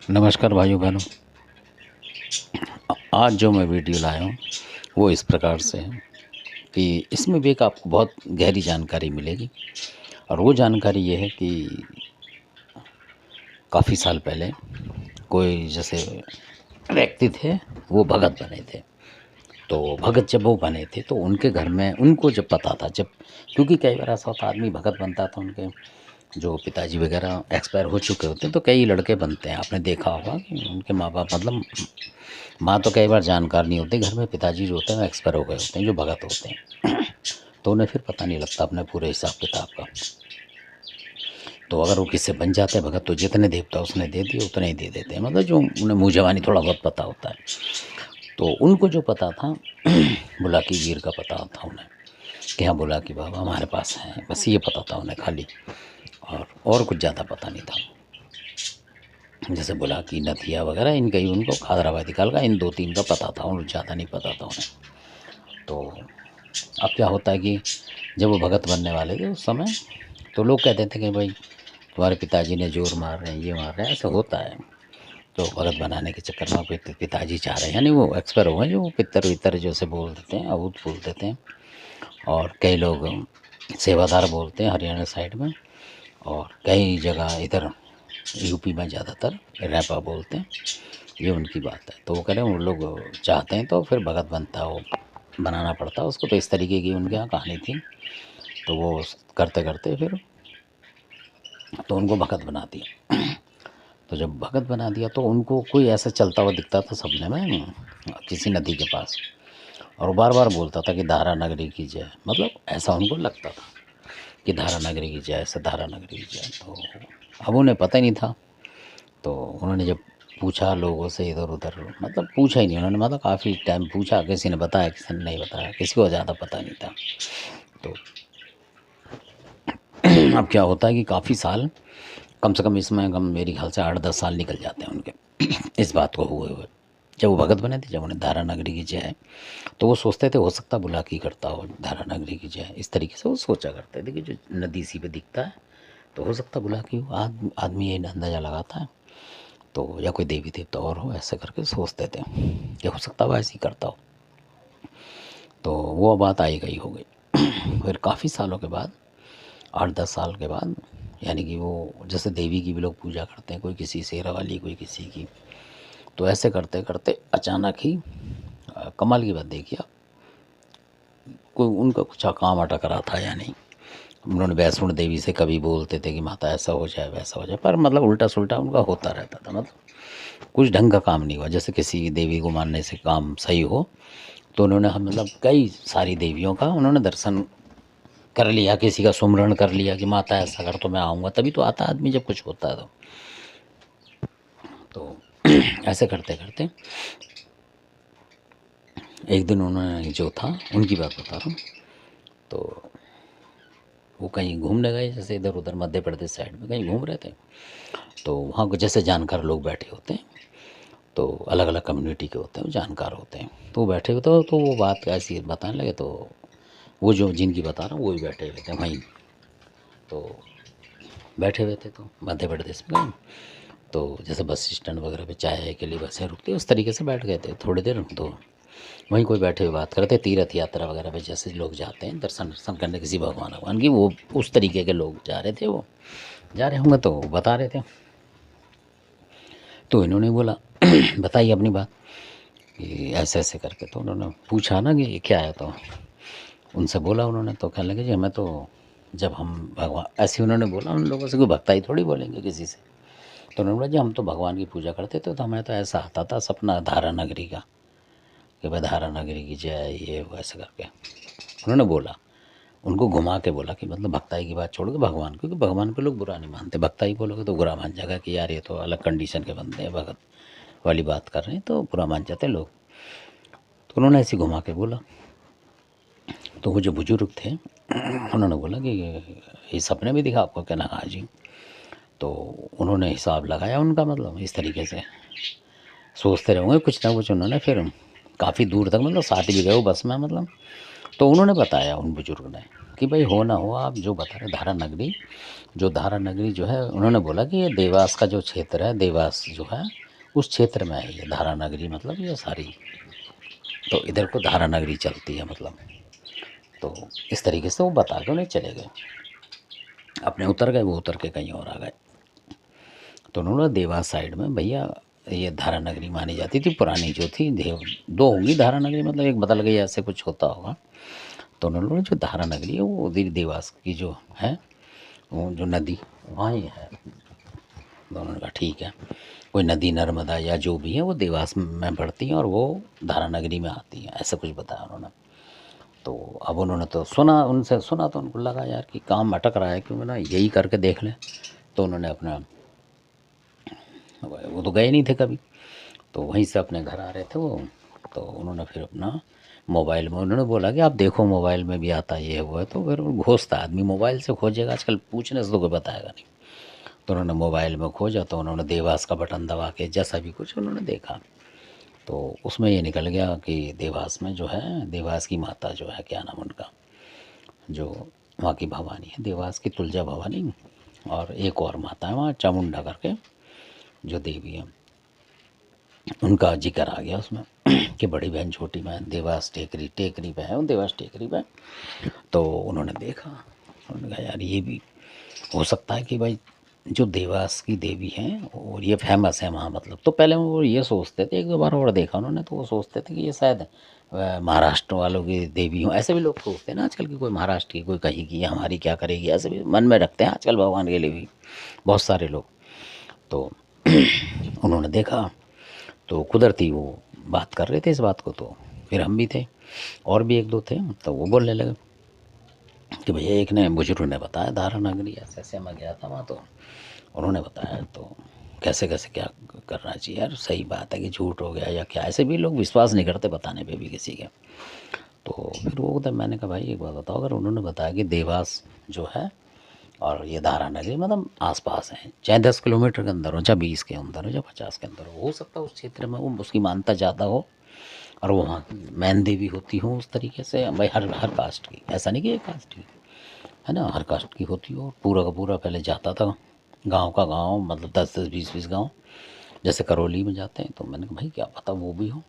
नमस्कार भाइयों बहनों। आज जो मैं वीडियो लाया हूँ वो इस प्रकार से है कि इसमें भी एक आपको बहुत गहरी जानकारी मिलेगी। और वो जानकारी ये है कि काफ़ी साल पहले कोई जैसे व्यक्ति थे, वो भगत बने थे। तो भगत जब वो बने थे तो उनके घर में उनको जब पता था, जब क्योंकि कई बार ऐसा होता आदमी भगत बनता था, उनके जो पिताजी वगैरह एक्सपायर हो चुके होते हैं तो कई लड़के बनते हैं। आपने देखा होगा कि उनके माँ बाप मतलब माँ तो कई बार जानकार नहीं होती, घर में पिताजी जो होते हैं वो एक्सपायर हो गए होते हैं, जो भगत होते हैं। तो उन्हें फिर पता नहीं लगता अपने पूरे हिसाब किताब का। तो अगर वो किससे बन जाते हैं भगत तो जितने देवता उसने दे दिए उतने ही दे देते हैं, मतलब जो उन्हें मुँह जवानी थोड़ा बहुत पता होता है। तो उनको जो पता था बुलाकी वीर का पता था उन्हें कि हाँ बुलाकी बाबा हमारे पास हैं, बस ये पता था उन्हें खाली, और कुछ ज़्यादा पता नहीं था। जैसे बुलाकी नथिया वगैरह इनका ही उनको खादराबादी काल का इन 2-3 का पता था और ज़्यादा नहीं पता था उन्हें। तो अब क्या होता है कि जब वो भगत बनने वाले थे उस समय, तो लोग कहते थे कि भाई तुम्हारे पिताजी ने जोर मार रहे हैं, ये मार रहे हैं, ऐसा होता है। तो भगत बनाने के चक्कर में पिताजी चाह रहे हैं, यानी वो एक्सपायर हो गए, जो पितर वितर जैसे बोल देते हैं, अभूत बोल देते हैं। और कई लोग सेवादार बोलते हैं हरियाणा साइड में, और कई जगह इधर यूपी में ज़्यादातर रैपा बोलते हैं। ये उनकी बात है। तो वो कह रहे हैं वो लोग चाहते हैं तो फिर भगत बनता है, वो बनाना पड़ता है उसको। तो इस तरीके की उनके यहाँ कहानी थी। तो वो करते करते फिर तो उनको भगत बना दिया। तो जब भगत बना दिया तो उनको कोई ऐसा चलता हुआ दिखता था सपने में किसी नदी के पास, और वो बार बार बोलता था कि धारा नगरी की जय, मतलब ऐसा उनको लगता था कि धारा नगरी की जय, ऐसे धारा नगरी की जय। तो अब उन्हें पता ही नहीं था। तो उन्होंने जब पूछा लोगों से इधर उधर, मतलब पूछा ही नहीं उन्होंने, मतलब काफ़ी टाइम पूछा, किसी ने बताया किसी ने नहीं बताया, किसी को ज़्यादा पता नहीं था। तो अब क्या होता है कि काफ़ी साल, कम से कम इसमें कम मेरे ख्याल से 8-10 साल निकल जाते हैं उनके इस बात को हुए। जब वो भगत बने थे, जब उन्हें धारा नगरी की जय, तो वो सोचते थे हो सकता बुलाकी करता हो धारा नगरी की जय, इस तरीके से वो सोचा करते थे कि जो नदी सी पे दिखता है तो हो सकता बुलाकी हो। आदमी ये अंदाज़ा लगाता है, तो या कोई देवी देवता और हो, ऐसे करके सोचते थे कि हो सकता वो ऐसे ही करता हो। तो वो बात आई गई हो गई। फिर काफ़ी सालों के बाद, 8-10 साल के बाद, यानी कि वो जैसे देवी की भी लोग पूजा करते हैं, कोई किसी शेरा वाली, कोई किसी की। तो ऐसे करते करते अचानक ही कमाल की बात देखिए आप, कोई उनका कुछ काम अटक रहा था या नहीं। उन्होंने वैष्णो देवी से कभी बोलते थे कि माता ऐसा हो जाए वैसा हो जाए, पर मतलब उल्टा सुल्टा उनका होता रहता था, मतलब कुछ ढंग का काम नहीं हुआ। जैसे किसी देवी को मानने से काम सही हो, तो उन्होंने हम मतलब कई सारी देवियों का उन्होंने दर्शन कर लिया, किसी का सुमरण कर लिया कि माता ऐसा कर तो मैं आऊँगा, तभी तो आता आदमी जब कुछ होता है तो ऐसे करते करते एक दिन उन्होंने जो था उनकी बात बता रहा हूँ, तो वो कहीं घूमने गए, जैसे इधर उधर मध्य प्रदेश साइड में कहीं घूम रहे थे। तो वहाँ को जैसे जानकार लोग बैठे होते हैं, तो अलग अलग कम्युनिटी के होते हैं, जानकार होते हैं, तो वो बैठे हुए तो वो बात ऐसी बताने लगे। तो वो जो जिनकी बता रहा हूँ वो ही बैठे हुए थे वहीं। तो बैठे हुए थे तो मध्य प्रदेश में गए, तो जैसे बस स्टैंड वगैरह पे चाय के लिए बसें रुकती है उस तरीके से बैठ गए थे थोड़ी देर। तो वहीं कोई बैठे हुए बात करते, तीर्थ यात्रा वगैरह पे जैसे लोग जाते हैं दर्शन वर्शन करने किसी भगवान भगवान की, वो उस तरीके के लोग जा रहे थे, वो जा रहे होंगे तो बता रहे थे। तो इन्होंने बोला बताइए अपनी बात कि ऐसे ऐसे करके। तो उन्होंने पूछा ना कि ये क्या है, तो उनसे बोला उन्होंने, तो कहने लगे जी हमें तो जब हम भगवान, ऐसे उन्होंने बोला, उन लोगों से कोई भक्ताई थोड़ी बोलेंगे किसी से। तो उन्होंने बोला जी हम तो भगवान की पूजा करते थे, तो हमें तो ऐसा आता था सपना धारा नगरी का कि भाई धारा नगरी की जय, ये वो ऐसे करके उन्होंने बोला। उनको घुमा के बोला कि मतलब भक्ताई की बात छोड़ के भगवान, क्योंकि भगवान को लोग बुरा नहीं मानते, भक्ताई बोलोगे तो बुरा मान जाएगा कि यार ये तो अलग कंडीशन के बंदे हैं, भगत वाली बात कर रहे हैं, तो बुरा मान जाते हैं लोग। तो उन्होंने ऐसे घुमा के बोला। तो वो जो बुजुर्ग थे उन्होंने बोला कि ये सपने में दिखा आपको, कहना हाँ जी। तो उन्होंने हिसाब लगाया उनका, मतलब इस तरीके से सोचते रहोगे कुछ ना कुछ। उन्होंने फिर काफ़ी दूर तक, मतलब साथ भी गए वो बस में, मतलब तो उन्होंने बताया उन बुजुर्ग ने कि भाई हो ना हो आप जो बता रहे धारा नगरी, जो धारा नगरी जो है उन्होंने बोला कि ये देवास का जो क्षेत्र है, देवास जो है उस क्षेत्र में है ये धारा नगरी, मतलब ये सारी, तो इधर को धारा नगरी चलती है मतलब। तो इस तरीके से वो बता के उन्हें चले गए, अपने उतर गए, वो उतर के कहीं और आ गए। तो उन्होंने देवास साइड में भैया ये धारा नगरी मानी जाती थी पुरानी जो थी, देव दो होंगी धारा नगरी, मतलब एक बदल गई ऐसे कुछ होता होगा। तो उन्होंने जो धारा नगरी है वो उधर देवास की जो है वो जो नदी वहाँ ही है। दोनों ने कहा ठीक है, कोई नदी नर्मदा या जो भी है वो देवास में पड़ती हैं और वो धारा नगरी में आती हैं, ऐसा कुछ बताया उन्होंने। तो अब उन्होंने तो सुना, उनसे सुना तो उनको लगा यार कि काम अटक रहा है, क्यों ना यही करके देख लें। तो उन्होंने अपना, वो तो गए नहीं थे कभी, तो वहीं से अपने घर आ रहे थे वो। तो उन्होंने फिर अपना मोबाइल में उन्होंने बोला कि आप देखो मोबाइल में भी आता ये हुआ है, तो फिर वो घोषता आदमी मोबाइल से खोजेगा, आजकल पूछने से तो कोई बताएगा नहीं। तो उन्होंने मोबाइल में खोजा, तो उन्होंने देवास का बटन दबा के जैसा भी कुछ उन्होंने देखा, तो उसमें ये निकल गया कि देवास में जो है, देवास की माता जो है, क्या नाम उनका, जो वहाँ की भवानी है, देवास की तुलजा भवानी, और एक और माता है वहाँ चामुंडा करके जो देवी है, उनका जिक्र आ गया उसमें कि बड़ी बहन छोटी बहन देवास टेकरी, टेकरी पे है वो, देवास टेकरी पे। तो उन्होंने देखा, उन्होंने कहा यार ये भी हो सकता है कि भाई जो देवास की देवी हैं और ये फेमस है वहाँ, मतलब तो पहले वो ये सोचते थे, एक दो बार और देखा उन्होंने, तो वो सोचते थे कि ये शायद महाराष्ट्र वालों की देवी हो, ऐसे भी लोग सोचते हैं ना आजकल की, कोई महाराष्ट्र की कोई कहीं की हमारी क्या करेगी, ऐसे भी मन में रखते हैं आजकल भगवान के लिए भी बहुत सारे लोग। तो उन्होंने देखा, तो कुदरती वो बात कर रहे थे इस बात को, तो फिर हम भी थे और भी एक दो थे, तो वो बोलने लगे कि भैया एक ने बुजुर्ग ने बताया धारा नगरी ऐसे ऐसे, मैं गया था वहाँ तो उन्होंने बताया, तो कैसे कैसे क्या करना चाहिए यार, सही बात है कि झूठ हो गया या क्या, ऐसे भी लोग विश्वास नहीं करते बताने पे भी किसी के। तो फिर वो तब मैंने कहा भाई एक बात बताओ, अगर उन्होंने बताया कि देवास जो है और ये धारा नगरी मतलब आसपास हैं, चाहे 10 किलोमीटर के अंदर हो, चाहे 20 के अंदर हो, चाहे 50 के अंदर हो सकता है उस क्षेत्र में वो उसकी मान्यता ज़्यादा हो और वो वहाँ की मैन देवी होती हो उस तरीके से, भाई हर हर कास्ट की, ऐसा नहीं कि एक कास्ट की है ना, हर कास्ट की होती हो, पूरा का पूरा पहले जाता था गांव का गांव, मतलब 10-10 20-20 गांव, जैसे करौली में जाते हैं। तो मैंने कहा भाई क्या पता वो भी हो।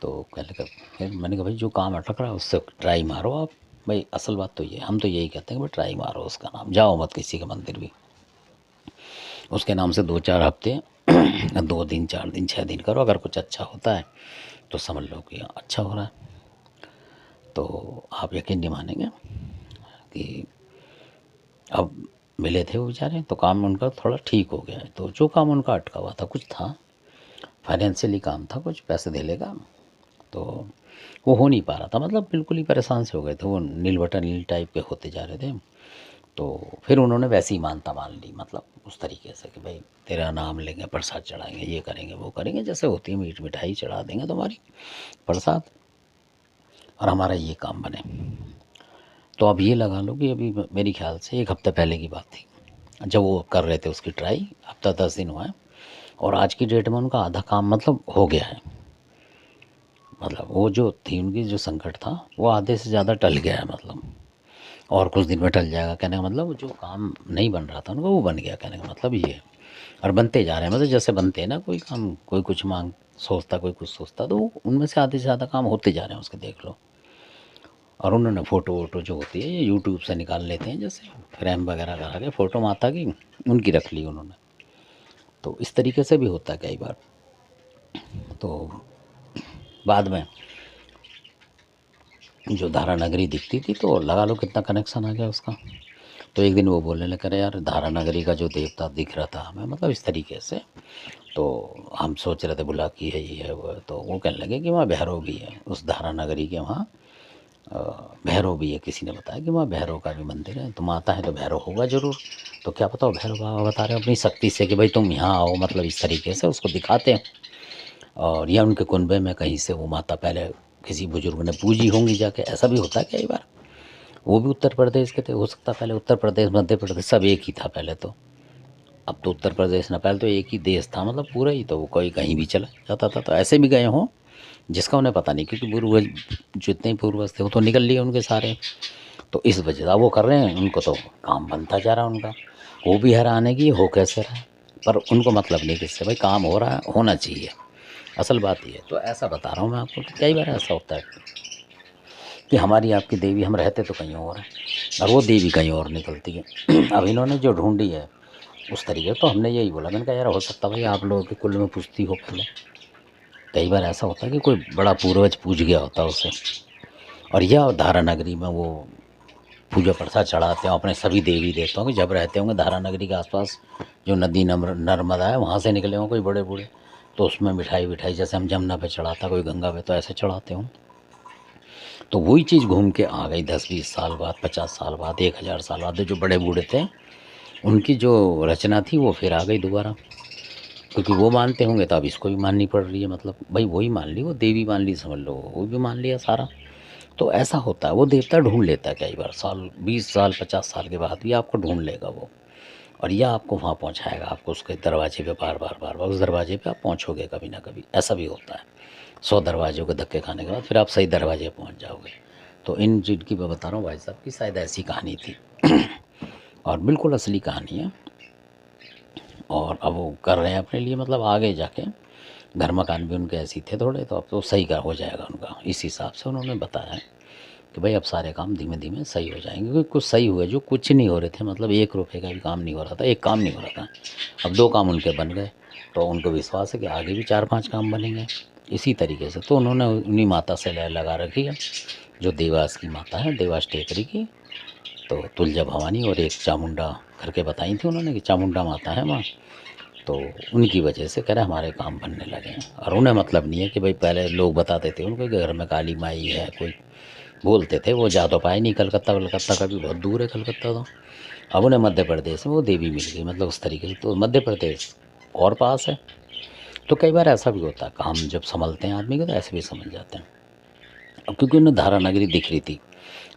तो कहने का, फिर मैंने कहा भाई जो काम अटक रहा है उससे ट्राई मारो आप, भाई असल बात तो ये, हम तो यही कहते हैं कि भाई ट्राई मारो उसका नाम, जाओ मत किसी के मंदिर भी, उसके नाम से 2-4 हफ्ते 2 दिन 4 दिन 6 दिन करो, अगर कुछ अच्छा होता है तो समझ लो कि अच्छा हो रहा है। तो आप यकीन नहीं मानेंगे कि अब मिले थे वो बेचारे, तो काम उनका थोड़ा ठीक हो गया है, तो जो काम उनका अटका हुआ था, कुछ था फाइनेंशियली काम था, कुछ पैसे धेले का, तो वो हो नहीं पा रहा था, मतलब बिल्कुल ही परेशान से हो गए थे वो, नील बटा नील टाइप के होते जा रहे थे। तो फिर उन्होंने वैसी ही मानता मान ली, मतलब उस तरीके से कि भाई तेरा नाम लेंगे, प्रसाद चढ़ाएंगे, ये करेंगे वो करेंगे, जैसे होती है मीठ मिठाई चढ़ा देंगे तुम्हारी प्रसाद, और हमारा ये काम बने। तो अब ये लगा लो कि अभी मेरी ख्याल से 1 हफ्ते पहले की बात थी जब वो कर रहे थे उसकी ट्राई, हफ्ता 10 दिन हुआ है, और आज की डेट में उनका आधा काम मतलब हो गया है, मतलब वो जो थी उनकी जो संकट था वो आधे से ज़्यादा टल गया है, मतलब और कुछ दिन में टल जाएगा, कहने का मतलब जो काम नहीं बन रहा था उनका वो बन गया, कहने का मतलब ये है। और बनते जा रहे हैं, मतलब जैसे बनते हैं ना कोई काम, कोई कुछ मांग सोचता, कोई कुछ सोचता, तो उनमें से आधे से ज़्यादा काम होते जा रहे हैं उसके, देख लो। और उन्होंने फ़ोटो वोटो जो होती है ये यूट्यूब से निकाल लेते हैं, जैसे फ्रेम वगैरह करा के फ़ोटो माता की उनकी रख ली उन्होंने। तो इस तरीके से भी होता है कई बार। तो बाद में जो धारा नगरी दिखती थी तो लगा लो कितना कनेक्शन आ गया उसका। तो एक दिन वो बोलने लगे अरे यार धारा नगरी का जो देवता दिख रहा था हमें, मतलब इस तरीके से, तो हम सोच रहे थे बुला कि है ये है वो है, तो वो कहने लगे कि वहाँ भैरव भी है उस धारा नगरी के वहाँ, अ, भैरव भी है, किसी ने बताया कि वहाँ भैरव का भी मंदिर है, तुम आता है तो भैरव होगा ज़रूर। तो क्या पता हो भैरव बाबा बता रहे हो अपनी शक्ति से कि भाई तुम यहाँ आओ, मतलब इस तरीके से उसको दिखाते हैं। और या उनके कुनबे में कहीं से वो माता पहले किसी बुजुर्ग ने पूजी होंगी जाके, ऐसा भी होता है कई बार। वो भी उत्तर प्रदेश के थे, हो सकता है पहले उत्तर प्रदेश मध्य प्रदेश सब एक ही था पहले तो, अब तो उत्तर प्रदेश ना, पहले तो एक ही देश था मतलब पूरा ही, तो वो कोई कहीं भी चला जाता था, तो ऐसे भी गए हों जिसका उन्हें पता नहीं, क्योंकि पूर्वज जितने पूर्वज थे वो तो निकल लिए उनके सारे। तो इस वजह से वो कर रहे हैं, उनको तो काम बनता जा रहा है उनका। वो भी हैरान है कि ये हो कैसे रहा है, पर उनको मतलब नहीं किससे, भाई काम हो रहा है, होना चाहिए, असल बात ये है। तो ऐसा बता रहा हूँ मैं आपको कि कई बार ऐसा होता है कि हमारी आपकी देवी, हम रहते तो कहीं और है और वो देवी कहीं और निकलती है। अब इन्होंने जो ढूंढी है उस तरीके, तो हमने यही बोला, मैंने कहा यार हो सकता है भाई आप लोगों के कुल में पूछती हो पहले। कई बार ऐसा होता है कि कोई बड़ा पूर्वज पूछ गया होता है उससे, और यह धारा नगरी में वो पूजा प्रसाद चढ़ाते हो अपने सभी देवी देवताओं के, जब रहते होंगे धारा नगरी के आसपास जो नदी नर्मदा है वहाँ से निकले हों कोई बड़े बूढ़े, तो उसमें मिठाई विठाई जैसे हम जमुना पे चढ़ाता, कोई गंगा पे, तो ऐसे चढ़ाते हों। तो वही चीज़ घूम के आ गई 10-20 साल बाद, 50 साल बाद, 1000 साल बाद, जो बड़े बूढ़े थे उनकी जो रचना थी वो फिर आ गई दोबारा, क्योंकि वो मानते होंगे तो अब इसको भी माननी पड़ रही है। मतलब भाई वही मान ली, वो देवी मान ली, समझ लो वो भी मान लिया सारा। तो ऐसा होता है, वो देवता ढूंढ लेता है कई बार, साल 20 साल 50 साल के बाद भी आपको ढूंढ लेगा वो, और यह आपको वहाँ पहुँचाएगा, आपको उसके दरवाजे पे बार बार बार बार उस दरवाजे पे आप पहुँचोगे कभी ना कभी। ऐसा भी होता है, 100 दरवाज़ों के धक्के खाने के बाद फिर आप सही दरवाजे पहुँच जाओगे। तो इन जिनकी मैं बता रहा हूँ भाई साहब की शायद ऐसी कहानी थी और बिल्कुल असली कहानी है। और अब वो कर रहे हैं अपने लिए, मतलब आगे जाके घर मकान भी उनके ऐसे ही थे थोड़े, तो अब तो सही का हो जाएगा उनका। इस हिसाब से उन्होंने बताया है कि भाई अब सारे काम धीमे धीमे सही हो जाएंगे, क्योंकि कुछ सही हुए जो कुछ नहीं हो रहे थे, मतलब 1 रुपये का भी काम नहीं हो रहा था, एक काम नहीं हो रहा था, अब 2 काम उनके बन गए। तो उनको विश्वास है कि आगे भी 4-5 काम बनेंगे इसी तरीके से। तो उन्होंने उन्हीं माता से लगा रखी है, जो देवास की माता है, देवास टेकरी की। तो तुलजा भवानी और एक चामुंडा करके बताई थी उन्होंने कि चामुंडा माता है माँ। तो उनकी वजह से कह रहे हमारे काम बनने लगे हैं। और उन्हें मतलब नहीं है कि भाई पहले लोग बताते थे उनको कि घर में काली माई है, कोई बोलते थे, वो जा तो पाए नहीं, कलकत्ता कलकत्ता का भी बहुत दूर है कलकत्ता तो। अब उन्हें मध्य प्रदेश में वो देवी मिल गई, मतलब उस तरीके से। तो मध्य प्रदेश और पास है, तो कई बार ऐसा भी होता है, काम जब संभलते हैं आदमी को तो ऐसे भी समझ जाते हैं। अब क्योंकि उन्हें धारा नगरी दिख रही थी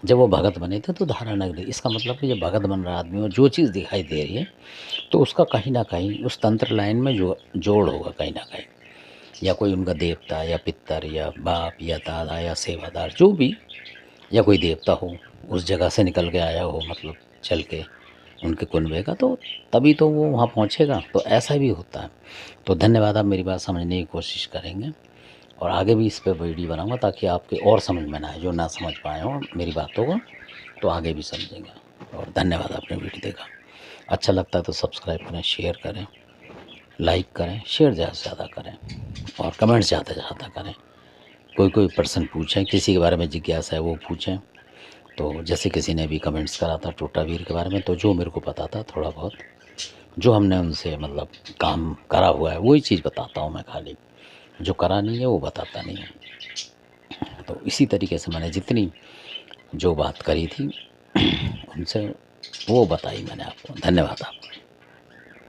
जब वो भगत बने थे, तो धारा नगरी, इसका मतलब कि जब भगत बन रहा आदमी और जो चीज़ दिखाई दे रही है तो उसका कहीं ना कहीं उस तंत्र लाइन में जो जोड़ होगा कहीं ना कहीं, या कोई उनका देवता या पितर या बाप या दादा या सेवादार जो भी, या कोई देवता हो उस जगह से निकल के आया हो, मतलब चल के उनके कुनबे का, तो तभी तो वो वहाँ पहुँचेगा। तो ऐसा भी होता है। तो धन्यवाद, आप मेरी बात समझने की कोशिश करेंगे और आगे भी इस पे वीडियो बनाऊंगा ताकि आपके और समझ में ना आए, जो ना समझ पाए हों मेरी बातों को, तो आगे भी समझेंगे। और धन्यवाद, आपने वीडियो देखा। अच्छा लगता है तो सब्सक्राइब करें, शेयर करें, लाइक करें, शेयर ज़्यादा से ज़्यादा करें और कमेंट ज़्यादा से ज़्यादा करें। कोई कोई पर्सन पूछें, किसी के बारे में जिज्ञासा है वो पूछें। तो जैसे किसी ने भी कमेंट्स करा था टोटा वीर के बारे में, तो जो मेरे को पता था थोड़ा बहुत, जो हमने उनसे मतलब काम करा हुआ है वही चीज़ बताता हूँ मैं, खाली जो करा नहीं है वो बताता नहीं है। तो इसी तरीके से मैंने जितनी जो बात करी थी उनसे वो बताई मैंने आपको। धन्यवाद आपका।